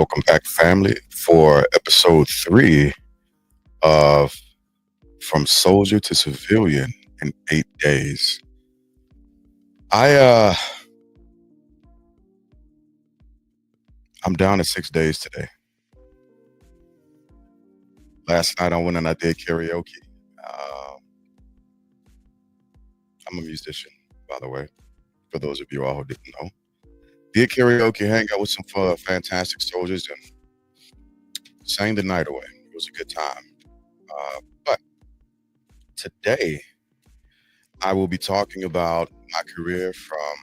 Welcome back, family, for episode three of From Soldier to Civilian in 8 days. I I'm down to 6 days today. Last night I went and I did karaoke. Uh, I'm a musician, by the way, for those of you all who didn't know. Did karaoke, hang out with some fantastic soldiers, and sang the night away. It was a good time. But today I will be talking about my career from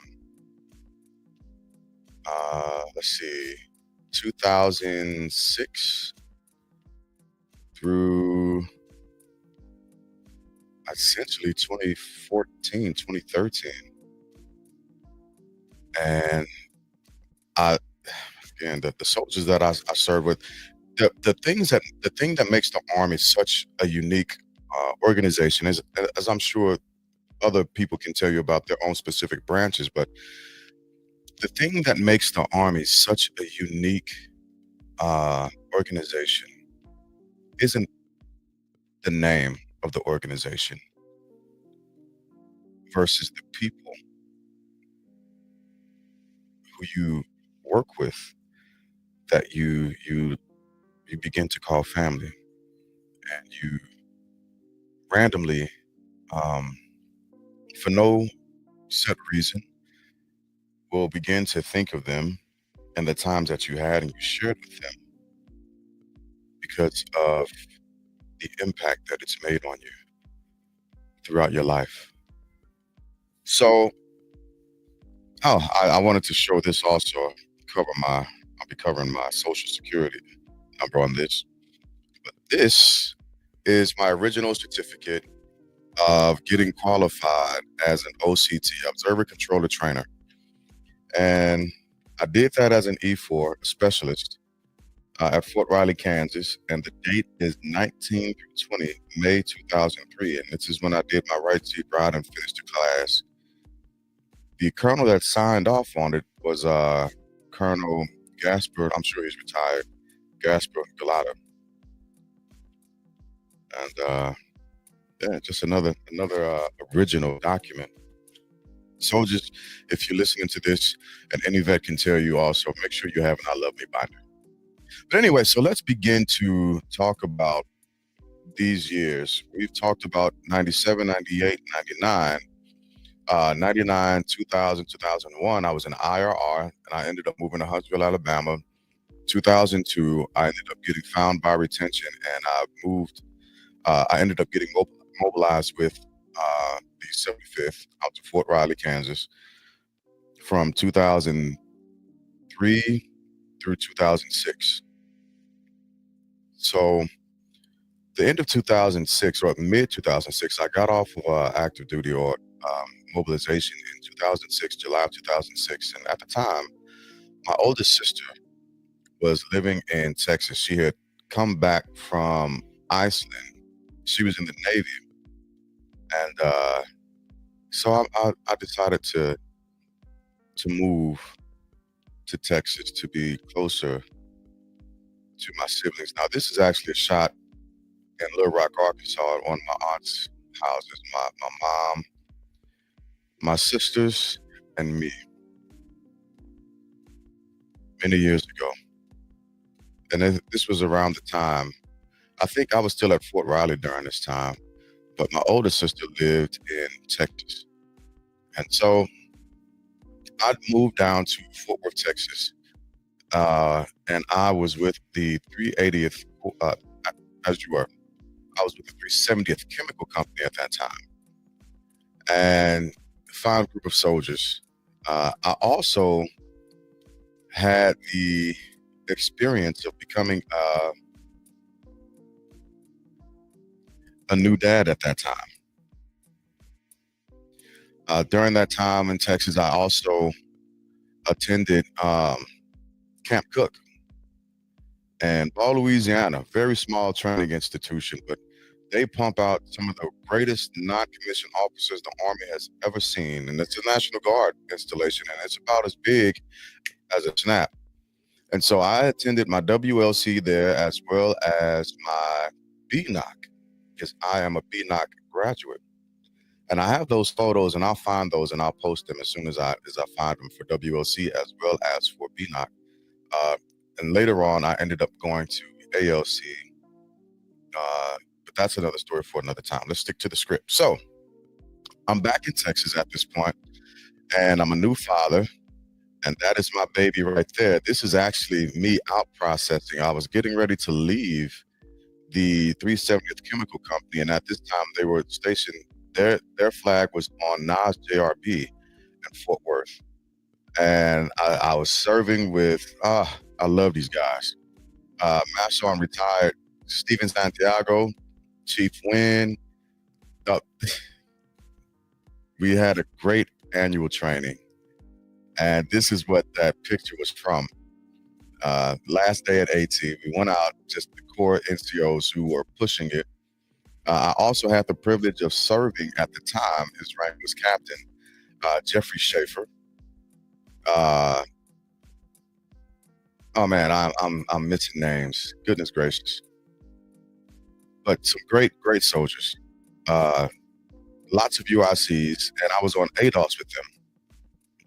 let's see, 2006 through essentially 2014, 2013. And I, again, the soldiers that I served with, the thing that makes the Army such a unique organization is, as I'm sure other people can tell you about their own specific branches, but the thing that makes the Army such a unique organization isn't the name of the organization versus the people who you work with that you begin to call family, and you randomly, um, for no set reason, will begin to think of them and the times that you had and you shared with them because of the impact that it's made on you throughout your life. So, I wanted to show this also. I'll be covering my social security number on this. But this is my original certificate of getting qualified as an OCT, Observer Controller Trainer. And I did that as an E4 specialist at Fort Riley, Kansas. And the date is 19 through 20, May 2003. And this is when I did my right seat ride and finished the class. The colonel that signed off on it was Colonel Gaspard. I'm sure he's retired. Gaspard Galata. And yeah, just another original document. Soldiers, if you're listening to this, and any vet can tell you also, make sure you have an I Love Me binder. But anyway, so let's begin to talk about these years. We've talked about 97, 98, 99. 99, 2000, 2001, I was in IRR, and I ended up moving to Huntsville, Alabama. 2002, I ended up getting found by retention, and I ended up getting mobilized with the 75th out to Fort Riley, Kansas, from 2003 through 2006. So the end of 2006, or mid 2006, I got off of active duty or mobilization in 2006, July of 2006. And at the time, my oldest sister was living in Texas. She had come back from Iceland. She was in the Navy. And so I decided to move to Texas to be closer to my siblings. Now, this is actually a shot in Little Rock, Arkansas, at one of my aunt's houses. My mom, my sisters, and me, many years ago. And this was around the time, I think I was still at Fort Riley during this time, but my older sister lived in Texas. And so I moved down to Fort Worth, Texas, and I was with the 380th, as you were, I was with the 370th Chemical Company at that time. And a fine group of soldiers. I also had the experience of becoming a new dad at that time. During that time in Texas, I also attended Camp Cook in Ball, Louisiana, very small training institution, but they pump out some of the greatest non-commissioned officers the Army has ever seen. And it's a National Guard installation, and it's about as big as a snap. And so I attended my WLC there as well as my BNOC, because I am a BNOC graduate. And I have those photos, and I'll find those and I'll post them as soon as I find them for WLC as well as for BNOC. Uh, and later on, I ended up going to ALC, but that's another story for another time. Let's stick to the script. So I'm back in Texas at this point, and I'm a new father, and that is my baby right there. This is actually me out processing. I was getting ready to leave the 370th Chemical Company, and at this time they were stationed. Their flag was on Nas JRB in Fort Worth, and I was serving with. I love these guys. Master Sergeant retired Steven Santiago, Chief Wynn. Uh, we had a great annual training, and this is what that picture was from. Last day at AT, we went out, just the core NCOs who were pushing it. I also had the privilege of serving at the time. His rank was Captain Jeffrey Schaefer. Oh man, I'm missing names. Goodness gracious! But some great soldiers. Lots of UICs, and I was on ADOS with them.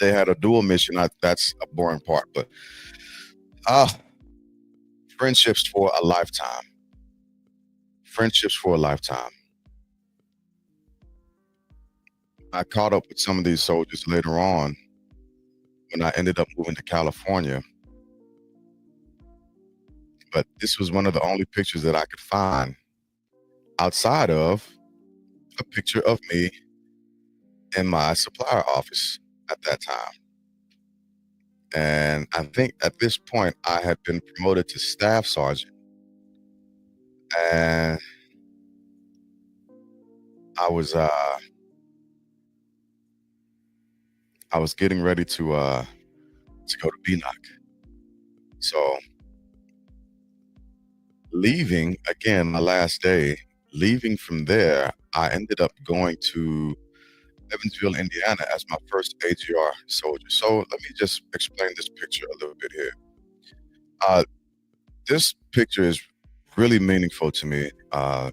They had a dual mission. That's a boring part, but friendships for a lifetime. Friendships for a lifetime. I caught up with some of these soldiers later on when I ended up moving to California. But this was one of the only pictures that I could find outside of a picture of me in my supplier office at that time. And I think at this point I had been promoted to staff sergeant. And I was getting ready to go to BNOC. So leaving again, my last day, leaving from there, I ended up going to Evansville, Indiana as my first AGR soldier. So let me just explain this picture a little bit here. This picture is really meaningful to me. My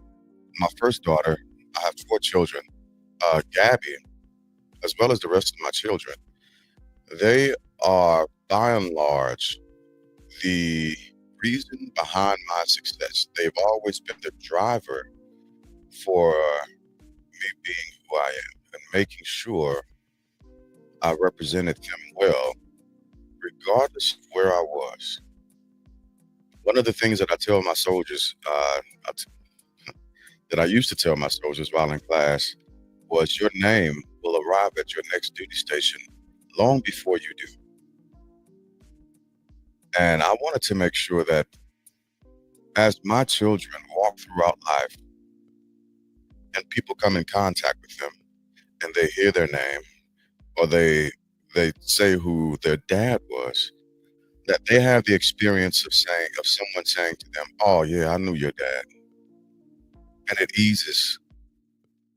first daughter, I have 4 children, Gabby, as well as the rest of my children. They are, by and large, the reason behind my success. They've always been the driver for me being who I am and making sure I represented them well, regardless of where I was. One of the things that I tell my soldiers, that I used to tell my soldiers while in class, was your name will arrive at your next duty station long before you do. And I wanted to make sure that as my children walk throughout life and people come in contact with them and they hear their name or they say who their dad was, that they have the experience of someone saying to them, "Oh yeah, I knew your dad." And it eases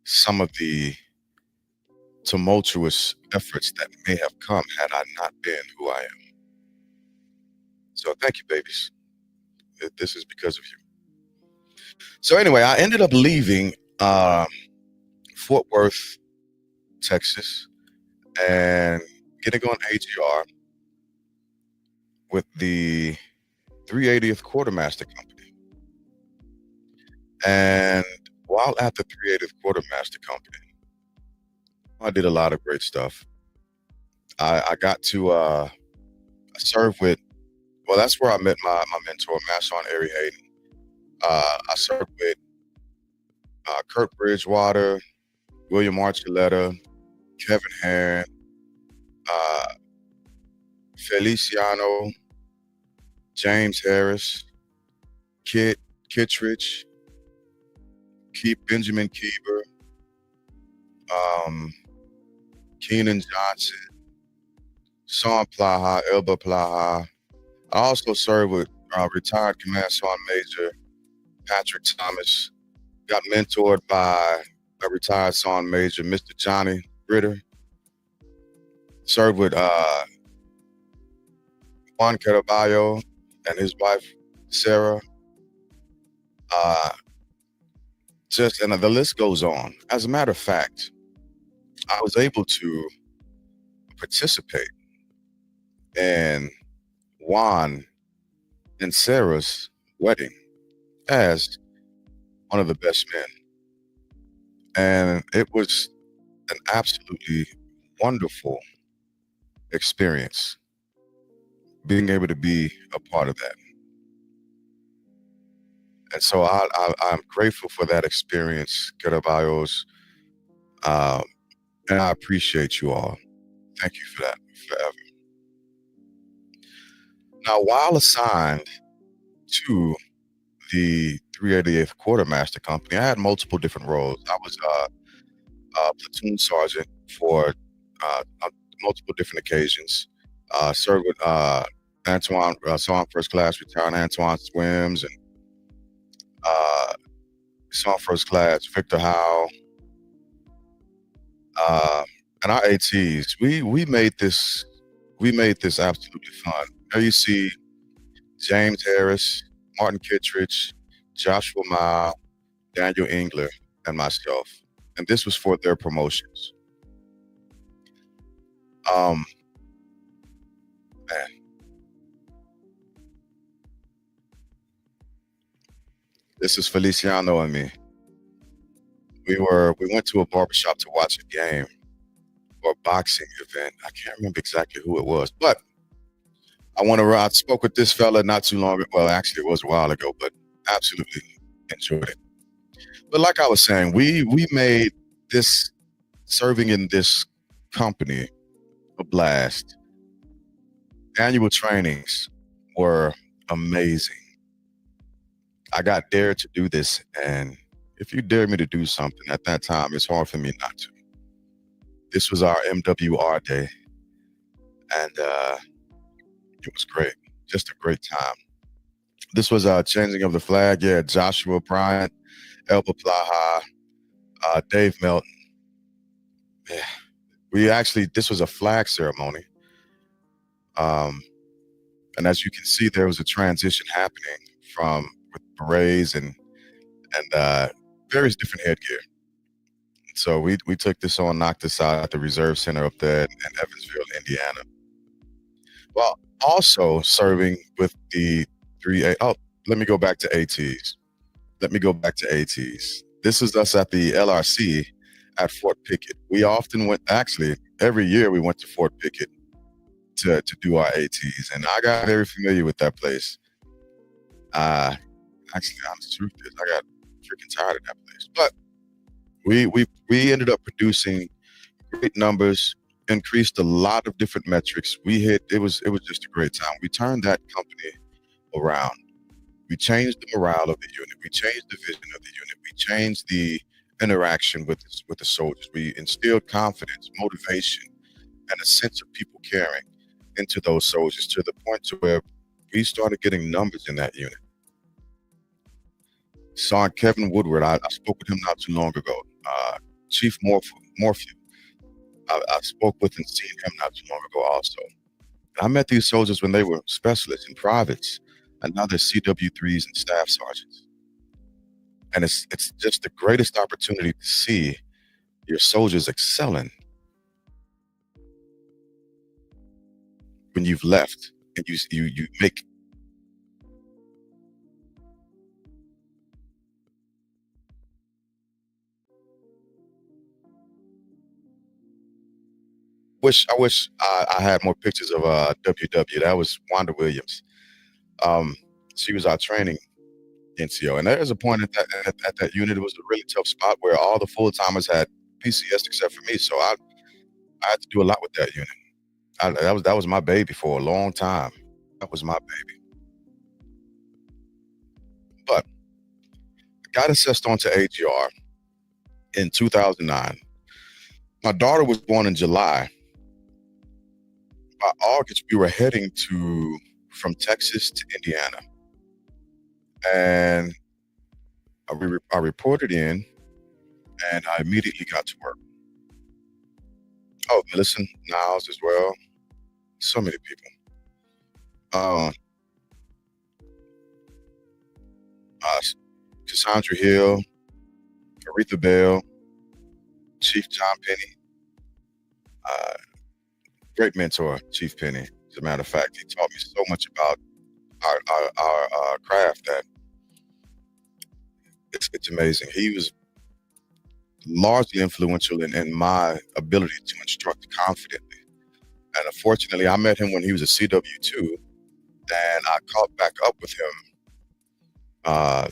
some of the tumultuous efforts that may have come had I not been who I am. So thank you, babies. This is because of you. So anyway, I ended up leaving Fort Worth, Texas, and getting on AGR with the 380th Quartermaster Company. And while at the 380th Quartermaster Company, I did a lot of great stuff. I got to serve with, well, that's where I met my mentor, Master Sergeant Ari Hayden. I served with Kurt Bridgewater, William Archuleta, Kevin Herron, Feliciano, James Harris, Kit Kittredge, Benjamin Keeber, Keenan Johnson, Sean Plaha, Elba Plaha. I also served with retired Command Sergeant Major Patrick Thomas. Got mentored by a retired Sergeant Major, Mr. Johnny Ritter. Served with Juan Caraballo and his wife, Sarah. Uh, just and the list goes on. As a matter of fact, I was able to participate in Juan and Sarah's wedding as one of the best men. And it was an absolutely wonderful experience being able to be a part of that. And so I'm grateful for that experience, Caraballos, um, and I appreciate you all. Thank you for that forever. Now, while assigned to the 388th Quartermaster Company, I had multiple different roles. I was a platoon sergeant for multiple different occasions. Served with Antoine, saw him first class, retired Antoine Swims, and uh, saw him first class Victor Howe. Uh, and our ATs, we made this absolutely fun. There you see James Harris, Martin Kittredge, Joshua Mile, Daniel Engler, and myself. And this was for their promotions. Man, this is Feliciano and me. We went to a barbershop to watch a game or a boxing event. I can't remember exactly who it was, but I spoke with this fella not too long ago. Well, actually, it was a while ago, but absolutely enjoyed it. But like I was saying, we made this serving in this company a blast. Annual trainings were amazing. I got dared to do this, and if you dare me to do something at that time, it's hard for me not to. This was our MWR day, and it was great. Just a great time. This was our changing of the flag. Yeah, Joshua Bryant, Elba Plaha, Dave Melton. Yeah, this was a flag ceremony. And as you can see, there was a transition happening from with berets and various different headgear. So we took this on, knocked this out at the Reserve Center up there in Evansville, Indiana. Well, also serving with the 3A. Oh, let me go back to ATs. This is us at the LRC at Fort Pickett. We often went, actually, every year we went to Fort Pickett to do our ATs, and I got very familiar with that place. Actually, the honest truth is, I got freaking tired of that place. But we ended up producing great numbers, increased a lot of different metrics. It was just a great time. We turned that company around. We changed the morale of the unit. We changed the vision of the unit. We changed the interaction with the soldiers. We instilled confidence, motivation, and a sense of people caring into those soldiers to the point to where we started getting numbers in that unit. Saw Kevin Woodward. I spoke with him not too long ago. Chief Morphew. I spoke with and seen him not too long ago also. I met these soldiers when they were specialists and privates, and now they're CW3s and staff sergeants. And it's just the greatest opportunity to see your soldiers excelling when you've left and you make. I wish I had more pictures of WW. That was Wanda Williams. Um, she was our training NCO, and there was a point at that unit. It was a really tough spot where all the full timers had PCS except for me. So I had to do a lot with that unit. That was my baby for a long time. That was my baby. But I got assessed onto AGR in 2009. My daughter was born in July. By August, we were heading from Texas to Indiana, and I reported in, and I immediately got to work. Oh, Millicent Niles as well. So many people. uh, Cassandra Hill, Aretha Bell, Chief John Penny, uh, great mentor, Chief Penny. As a matter of fact, he taught me so much about our craft that it's amazing. He was largely influential in my ability to instruct confidently. And unfortunately, I met him when he was a CW2, and I caught back up with him uh,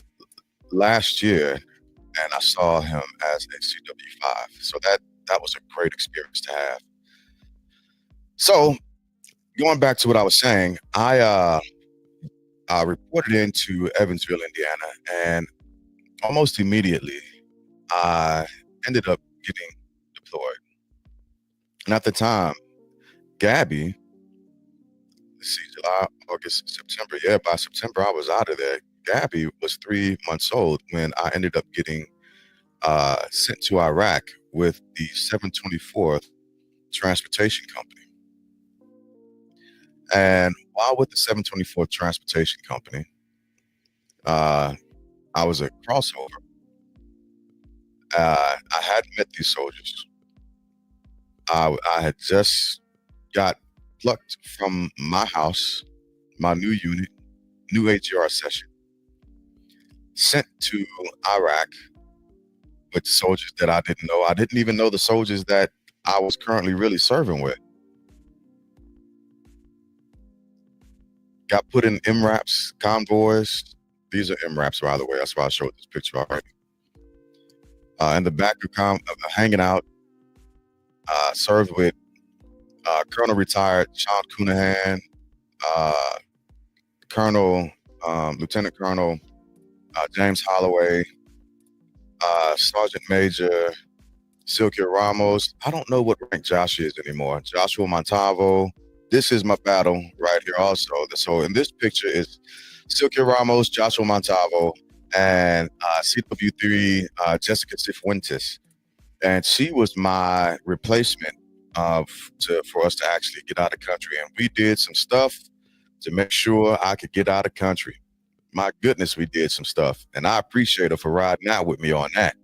last year, and I saw him as a CW5. So that was a great experience to have. So going back to what I was saying, I reported into Evansville, Indiana, and almost immediately I ended up getting deployed. And at the time, Gabby, let's see, July, August, September. Yeah, by September I was out of there. Gabby was 3 months old when I ended up getting sent to Iraq with the 724th Transportation Company. And while with the 724th Transportation Company, I was a crossover. I hadn't met these soldiers. I had just got plucked from my house, my new unit, new ATR session, sent to Iraq with soldiers that I didn't know. I didn't even know the soldiers that I was currently really serving with. Got put in MRAPs, convoys. These are MRAPs, by the way. That's why I showed this picture already. In the back of hanging out, served with Colonel retired Sean Cunahan, Colonel, Lieutenant Colonel James Holloway, Sergeant Major Silvio Ramos. I don't know what rank Josh is anymore. Joshua Montalvo. This is my battle right here also. So in this picture is Silvio Ramos, Joshua Montalvo, and CW3 Jessica Cifuentes. And she was my replacement for us to actually get out of country. And we did some stuff to make sure I could get out of country. My goodness, we did some stuff. And I appreciate her for riding out with me on that.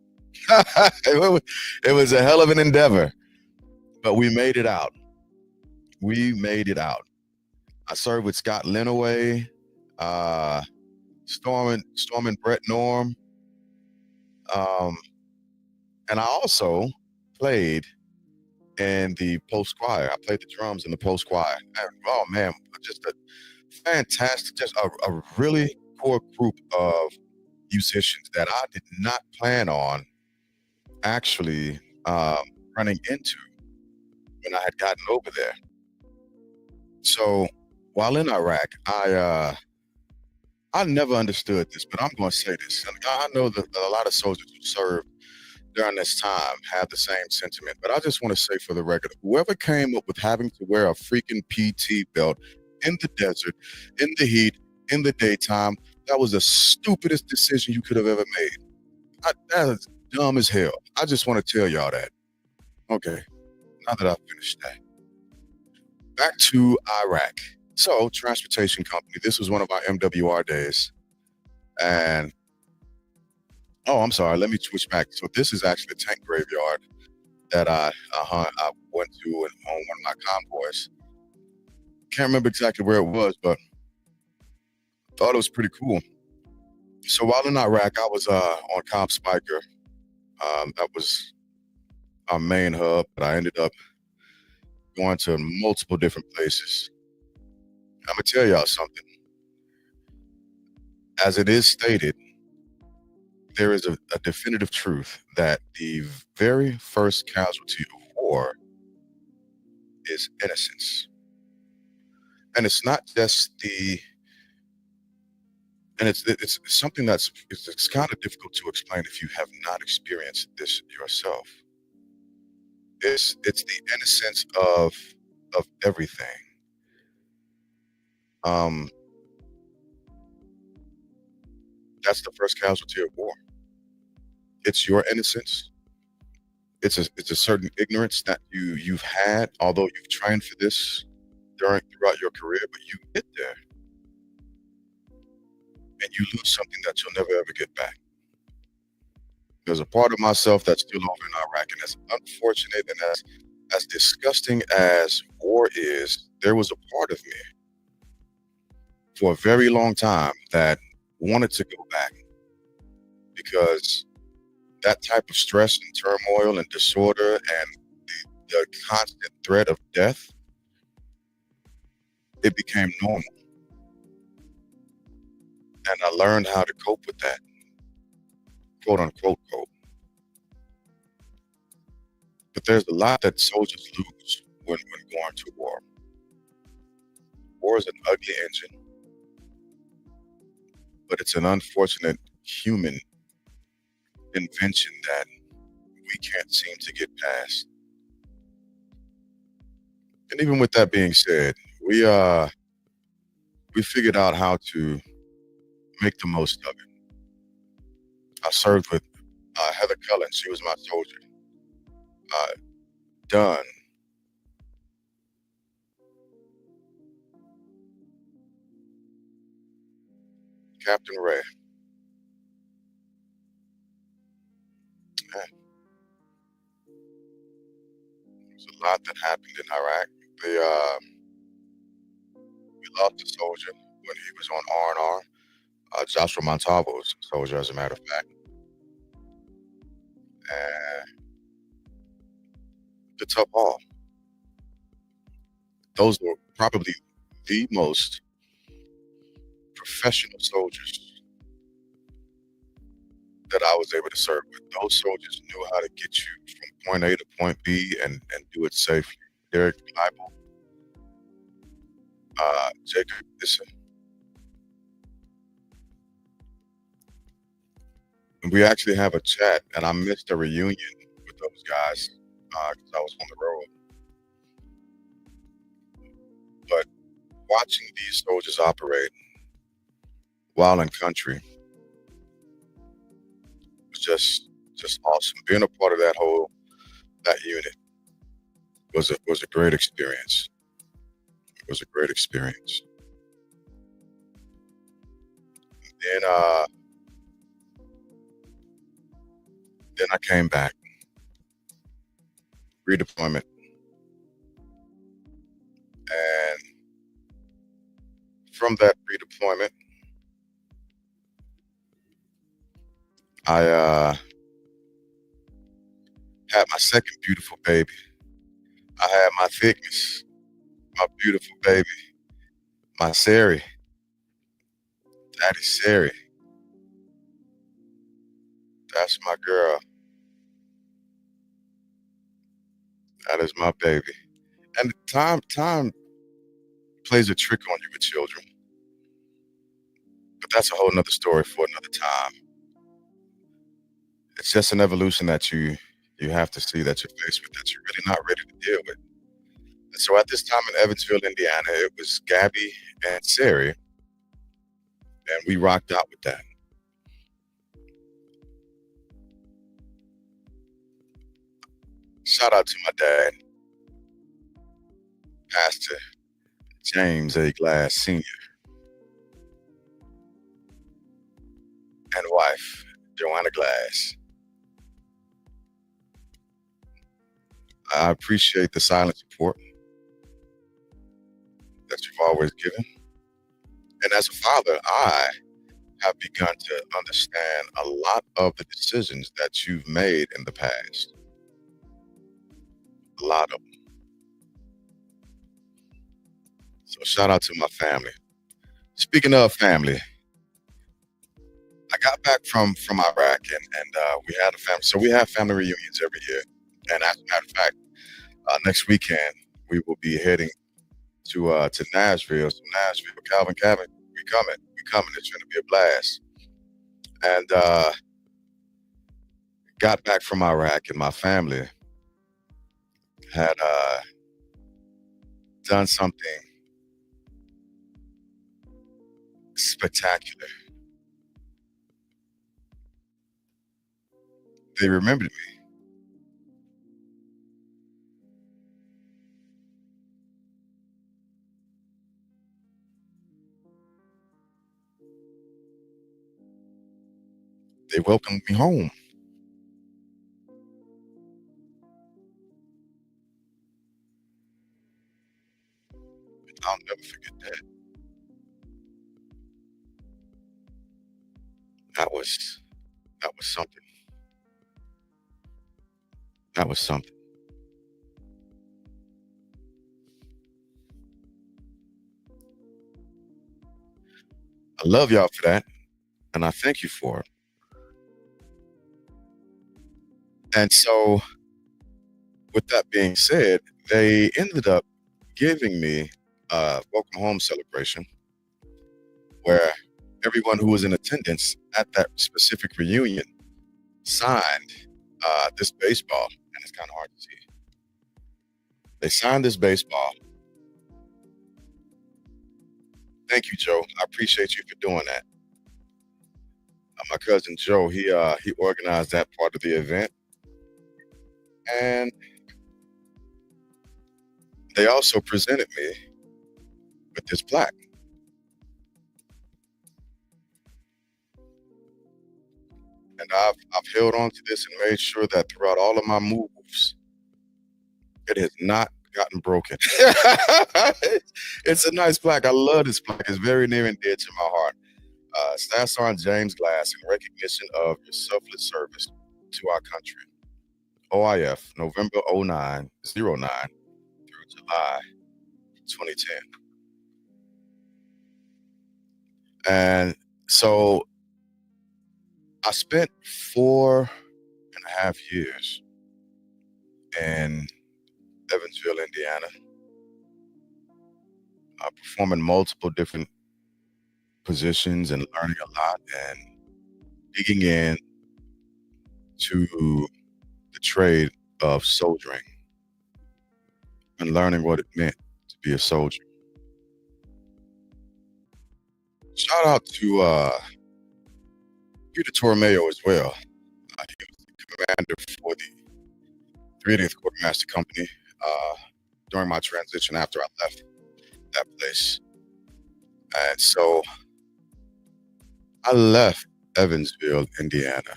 It was a hell of an endeavor, but we made it out. We made it out. I served with Scott Lenaway, Stormin Brett Norm, and I also played in the post choir. I played the drums in the post choir. And, oh man, just a fantastic, just a really core group of musicians that I did not plan on actually running into when I had gotten over there. So while in Iraq, I never understood this, but I'm going to say this. And I know that a lot of soldiers who served during this time have the same sentiment, but I just want to say for the record, whoever came up with having to wear a freaking PT belt in the desert, in the heat, in the daytime, that was the stupidest decision you could have ever made. That is dumb as hell. I just want to tell y'all that. Okay, now that I've finished that. Back to Iraq. So, transportation company. This was one of our MWR days. And, oh, I'm sorry. Let me switch back. So this is actually the tank graveyard that I went to on one of my convoys. Can't remember exactly where it was, but thought it was pretty cool. So while in Iraq, I was on Cobb Spiker. That was our main hub, but I ended up going to multiple different places. I'm gonna tell y'all something. As it is stated, there is a definitive truth that the very first casualty of war is innocence. And it's not just it's something it's kind of difficult to explain if you have not experienced this yourself. It's the innocence of everything. That's the first casualty of war. It's your innocence. It's a certain ignorance that you've had, although you've trained for this throughout your career, but you get there. And and you lose something that you'll never ever get back. There's a part of myself that's still over in Iraq, and as unfortunate and as disgusting as war is, there was a part of me for a very long time that wanted to go back because that type of stress and turmoil and disorder and the constant threat of death, it became normal. And I learned how to cope with that, quote unquote cope. But there's a lot that soldiers lose when going to war. War is an ugly engine, but it's an unfortunate human invention that we can't seem to get past. And even with that being said, we figured out how to make the most of it. I served with Heather Cullen. She was my soldier. Uh, Dunn, Captain Ray. Man, there's a lot that happened in Iraq. They, we lost a soldier when he was on R&R. Joshua Montalvo was a soldier, as a matter of fact. And the tough haul. Those were probably the most professional soldiers that I was able to serve with. Those soldiers knew how to get you from point A to point B and do it safely. Derek Bible, Jacob Issa. And we actually have a chat, and I missed a reunion with those guys because I was on the road. But watching these soldiers operate while in country was just awesome. Being a part of that unit was a great experience. It was a great experience. Then then I came back, redeployment, and from that redeployment, I had my second beautiful baby. I had my thickness, my beautiful baby, my Sari, Daddy Sari. That's my girl. That is my baby. And time plays a trick on you with children, but that's a whole nother story for another time. It's just an evolution that you have to see that you're faced with that you're really not ready to deal with. And so at this time in Evansville, Indiana, it was Gabby and Sari, and we rocked out with that. Shout out to my dad, Pastor James A. Glass Sr., and wife, Joanna Glass. I appreciate the silent support that you've always given. And as a father, I have begun to understand a lot of the decisions that you've made in the past. A lot of them. So shout out to my family. Speaking of family, I got back from Iraq and we had a family. So we have family reunions every year. And as a matter of fact, next weekend we will be heading to Nashville. So Nashville, Calvin, we coming. We coming. It's gonna be a blast. And got back from Iraq and my family had done something spectacular. They remembered me. They welcomed me home. I'll never forget that. That was that was something. That was something. I love y'all for that, and I thank you for it. And so, with that being said, they ended up giving me a welcome home celebration where everyone who was in attendance at that specific reunion signed this baseball, and it's kind of hard to see. They signed this baseball. Thank you, Joe. I appreciate you for doing that. My cousin Joe, he organized that part of the event, and they also presented me with this plaque. And I've held on to this and made sure that throughout all of my moves, it has not gotten broken. It's a nice plaque. I love this plaque. It's very near and dear to my heart. Staff Sergeant James Glass in recognition of your selfless service to our country. OIF, November 09 through July 2010. And so I spent 4.5 years in Evansville, Indiana, performing multiple different positions and learning a lot and digging in to the trade of soldiering and learning what it meant to be a soldier. Shout out to Peter Tormeo as well. He was the commander for the 380th Quartermaster Company during my transition after I left that place. And so I left Evansville, Indiana.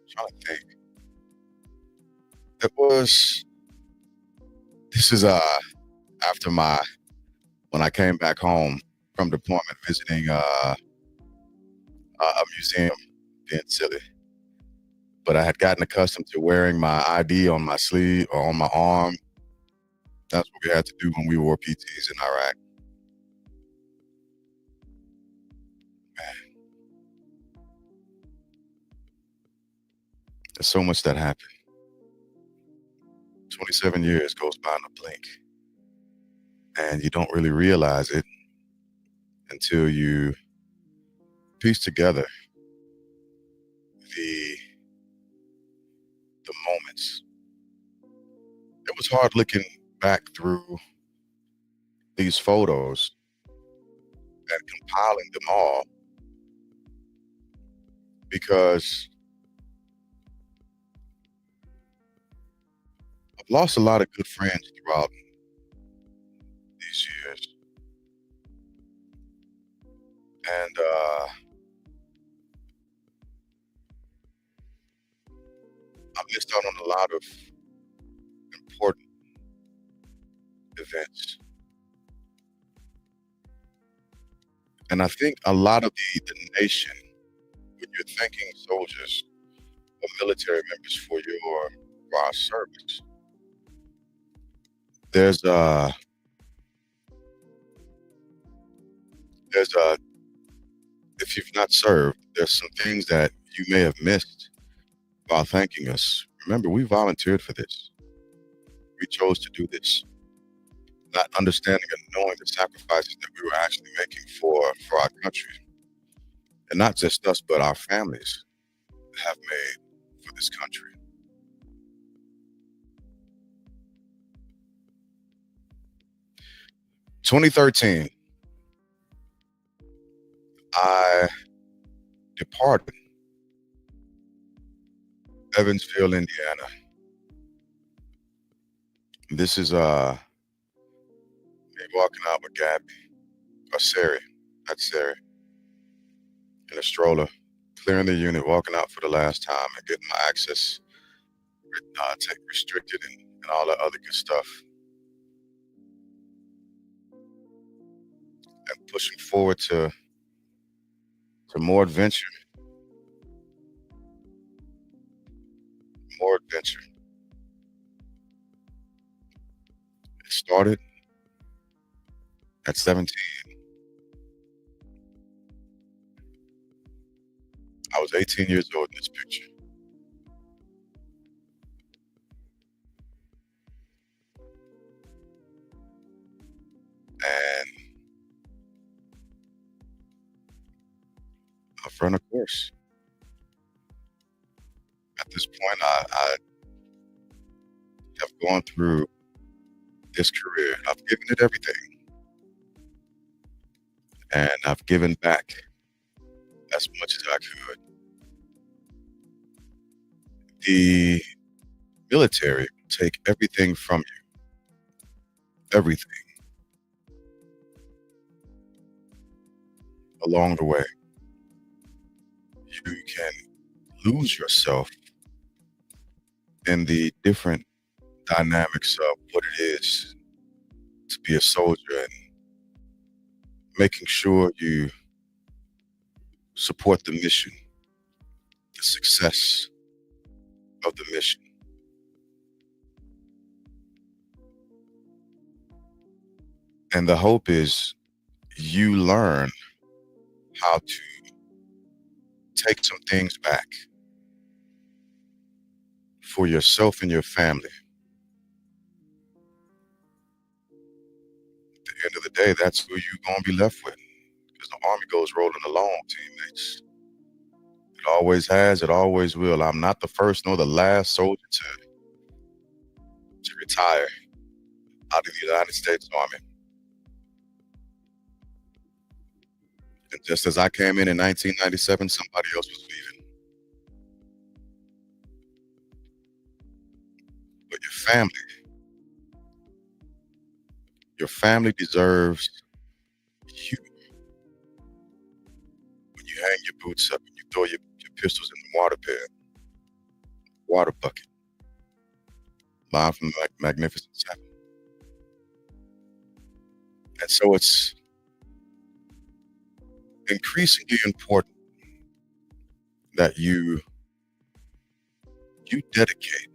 Trying to think. This is after when I came back home from deployment, visiting a museum, being silly. But I had gotten accustomed to wearing my ID on my sleeve or on my arm. That's what we had to do when we wore PTs in Iraq. Man, there's so much that happened. 27 years goes by in a blink, and you don't really realize it until you piece together the moments. It was hard looking back through these photos and compiling them all because I've lost a lot of good friends throughout these years. And I missed out on a lot of important events. And I think a lot of the nation, when you're thanking soldiers or military members for our service, there's if you've not served, there's some things that you may have missed while thanking us. Remember, we volunteered for this. We chose to do this, not understanding and knowing the sacrifices that we were actually making for our country. And not just us, but our families have made for this country. In 2013, I departed Evansville, Indiana. This is me walking out with Gabby, or Sari, That's there in a stroller, clearing the unit, walking out for the last time, and getting my access take restricted and all that other good stuff, and pushing forward to more adventure, more adventure. It started at 17. I was 18 years old in this picture. And I've run a course. At this point, I have gone through this career. I've given it everything, and I've given back as much as I could. The military will take everything from you, everything along the way. You can lose yourself in the different dynamics of what it is to be a soldier and making sure you support the mission, the success of the mission. And the hope is you learn how to take some things back for yourself and your family. At the end of the day, that's who you're going to be left with, because the Army goes rolling along, teammates. It always has, it always will. I'm not the first nor the last soldier to retire out of the United States Army. And just as I came in 1997, somebody else was leaving. But your family deserves you. When you hang your boots up and you throw your pistols in the water bucket. Line from Magnificent Seven. And so it's increasingly important that you dedicate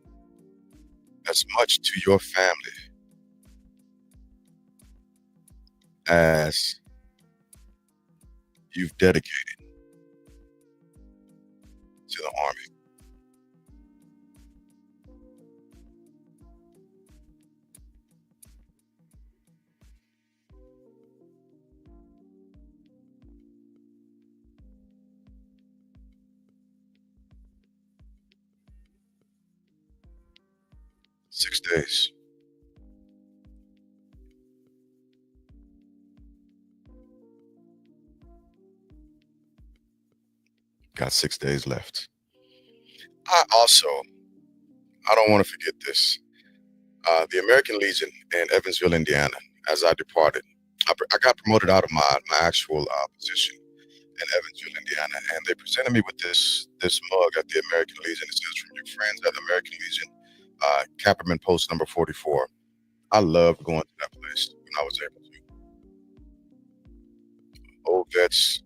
as much to your family as you've dedicated to the Army. Six days. Got 6 days left. I don't want to forget this. The American Legion in Evansville, Indiana, as I departed, I got promoted out of my actual position in Evansville, Indiana, and they presented me with this mug at the American Legion. It says, "From your friends at the American Legion, Capperman Post number 44." I loved going to that place when I was able to. Old vets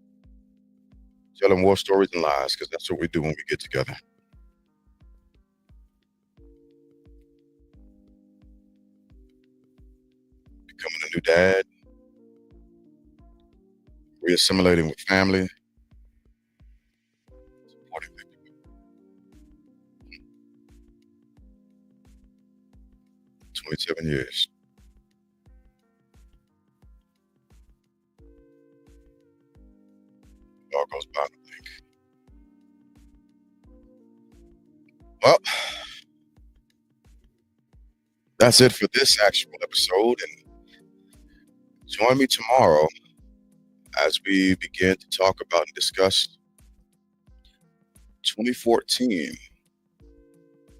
telling war stories and lies, because that's what we do when we get together. Becoming a new dad, reassimilating with family, supporting people. 27 years. It all goes by in a blink. Well, that's it for this actual episode, and join me tomorrow as we begin to talk about and discuss 2014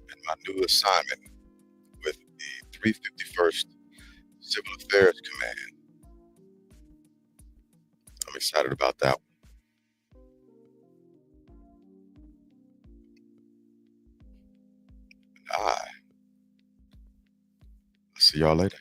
and my new assignment with the 351st Civil Affairs Command. I'm excited about that. All right. See y'all later.